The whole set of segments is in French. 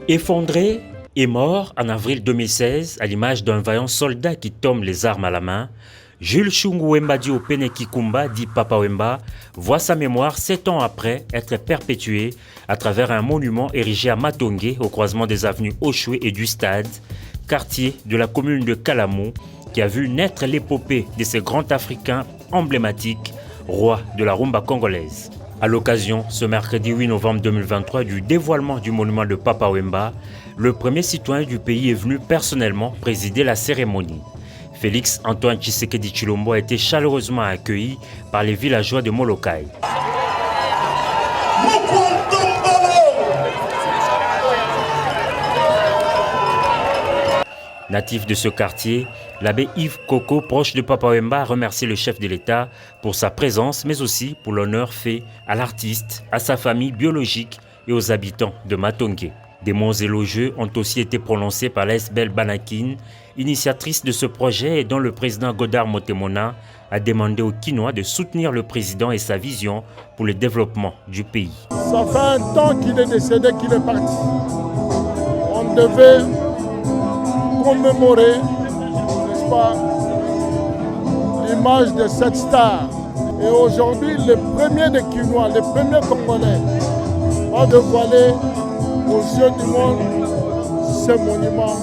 Effondré et mort en avril 2016, à l'image d'un vaillant soldat qui tombe les armes à la main, Jules Shungu Wemba Diopene Kikumba, dit Papa Wemba, voit sa mémoire 7 ans après être perpétuée à travers un monument érigé à Matongé, au croisement des avenues Oshwe et du Stade, quartier de la commune de Kalamou, qui a vu naître l'épopée de ces grands Africains emblématiques, rois de la rumba congolaise. À l'occasion, ce mercredi 8 novembre 2023, du dévoilement du monument de Papa Wemba, le premier citoyen du pays est venu personnellement présider la cérémonie. Félix Antoine Tshisekedi Tshilombo a été chaleureusement accueilli par les villageois de Molokai. Natif de ce quartier, l'abbé Yves Koko, proche de Papa Wemba, a remercié le chef de l'État pour sa présence, mais aussi pour l'honneur fait à l'artiste, à sa famille biologique et aux habitants de Matongé. Des mots élogieux ont aussi été prononcés par l'Esbel Banakin, initiatrice de ce projet et dont le président Godard Motemona a demandé aux Kinois de soutenir le président et sa vision pour le développement du pays. Ça fait un temps qu'il est décédé, qu'il est parti. On devait commémorer, n'est-ce pas, l'image de cette star. Et aujourd'hui, le premier des Kinois, le premier Congolais, va dévoiler aux yeux du monde ce monument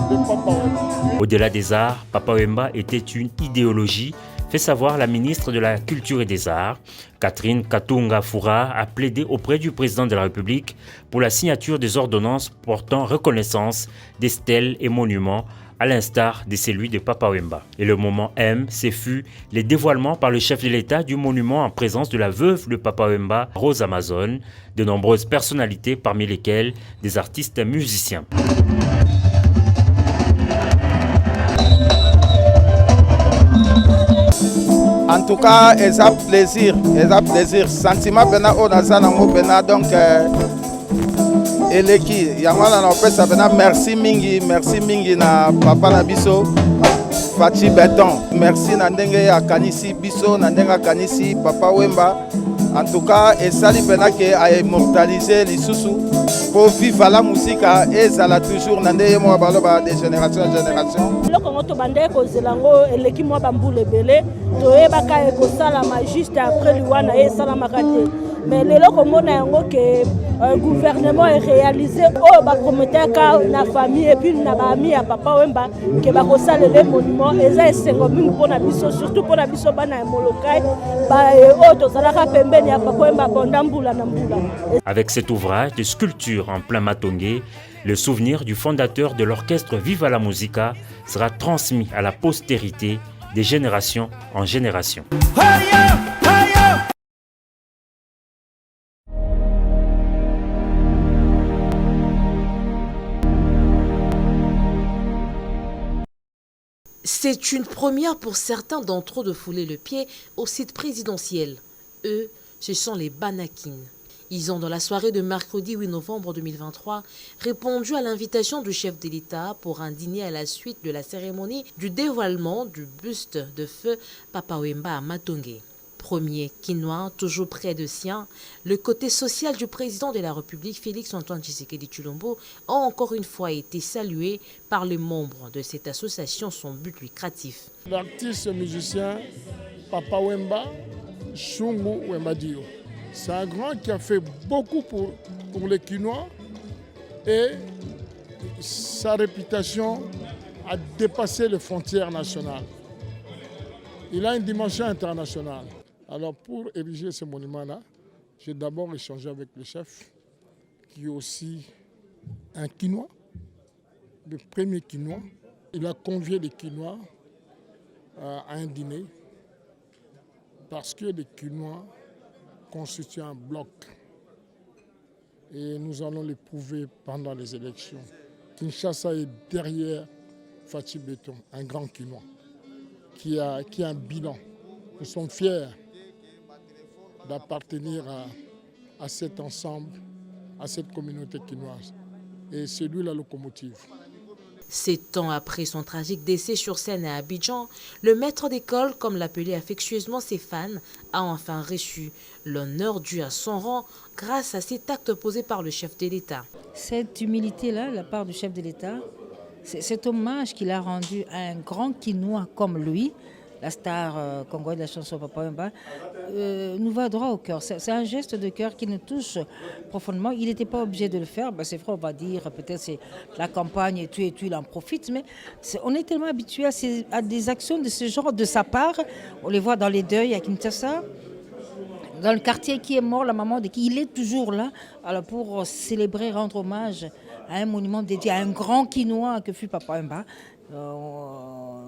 de Papa Wemba. Au-delà des arts, Papa Wemba était une idéologie, fait savoir la ministre de la Culture et des Arts. Catherine Katunga Foura a plaidé auprès du président de la République pour la signature des ordonnances portant reconnaissance des stèles et monuments à l'instar de celui de Papa Wemba. Et le moment M, ce fut le dévoilement par le chef de l'État du monument en présence de la veuve de Papa Wemba, Rose Amazon, de nombreuses personnalités parmi lesquelles des artistes musiciens. En tout cas, ils ont plaisir. Sentiment bena o nazana mo bena donc eleki yamana na opesa bena merci mingi na papa na biso Fachi Beton. Merci na ndenge ya kanisi biso na ndenge kanisi Papa Wemba. En tout cas, esali bena ke a immortaliser lisusu pour vivre la musique et ça l'a toujours nandé moi baloba de génération en génération. Lokongo to bande ko zelango eleki moi bambule belé to ebaka ko sala juste après liwana et sala makate. Mais le lokomona yango que gouvernement est réalisé au ba prometteur ka na famille et puis na ba ami à Papa Wemba que ba ko sala les monuments et ça sengo mingi pona biso surtout pona biso bana Molokai ba o to sala ka pembeni ya Papa Wemba bondambula na mbula. Avec cet ouvrage de sculpture en plein Matongé, le souvenir du fondateur de l'orchestre Viva la Musica sera transmis à la postérité des générations en génération. C'est une première pour certains d'entre eux de fouler le pied au site présidentiel. Eux, ce sont les Banakines. Ils ont, dans la soirée de mercredi 8 novembre 2023, répondu à l'invitation du chef de l'État pour un dîner à la suite de la cérémonie du dévoilement du buste de feu Papa Wemba à Matongé. Premier Kinois, toujours près de sien, le côté social du président de la République, Félix Antoine Tshisekedi Tshilombo, a encore une fois été salué par les membres de cette association sans but lucratif. L'artiste musicien Papa Wemba, Shungu Wemba Dio. C'est un grand qui a fait beaucoup pour les Kinois et sa réputation a dépassé les frontières nationales. Il a une dimension internationale. Alors pour ériger ce monument-là, j'ai d'abord échangé avec le chef, qui est aussi un Kinois, le premier Kinois. Il a convié les Kinois à un dîner parce que les Kinois constituent un bloc. Et nous allons le prouver pendant les élections. Kinshasa est derrière Fachi Beton, un grand Kinois, qui a un bilan. Nous sommes fiers d'appartenir à cet ensemble, à cette communauté quinoise. Et c'est lui la locomotive. 7 ans après son tragique décès sur scène à Abidjan, le maître d'école, comme l'appelait affectueusement ses fans, a enfin reçu l'honneur dû à son rang grâce à cet acte posé par le chef de l'État. Cette humilité-là, de la part du chef de l'État, cet hommage qu'il a rendu à un grand Quinois comme lui, la star congolaise de la chanson Papa Wemba, nous va droit au cœur. C'est un geste de cœur qui nous touche profondément. Il n'était pas obligé de le faire. C'est vrai, on va dire, peut-être c'est la campagne et tout, il en profite. Mais on est tellement habitué à des actions de ce genre de sa part. On les voit dans les deuils à Kinshasa. Dans le quartier qui est mort, la maman de qui il est toujours là, alors pour célébrer, rendre hommage à un monument dédié à un grand Quinois que fut Papa Wemba.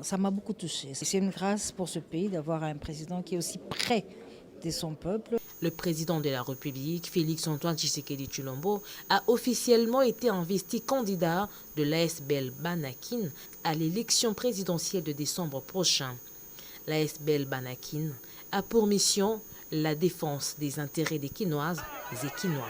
Ça m'a beaucoup touchée. C'est une grâce pour ce pays d'avoir un président qui est aussi près de son peuple. Le président de la République, Félix-Antoine Tshisekedi Tshilombo, a officiellement été investi candidat de l'ASBL Banakin à l'élection présidentielle de décembre prochain. L'ASBL Banakin a pour mission la défense des intérêts des Quinoises et Quinois.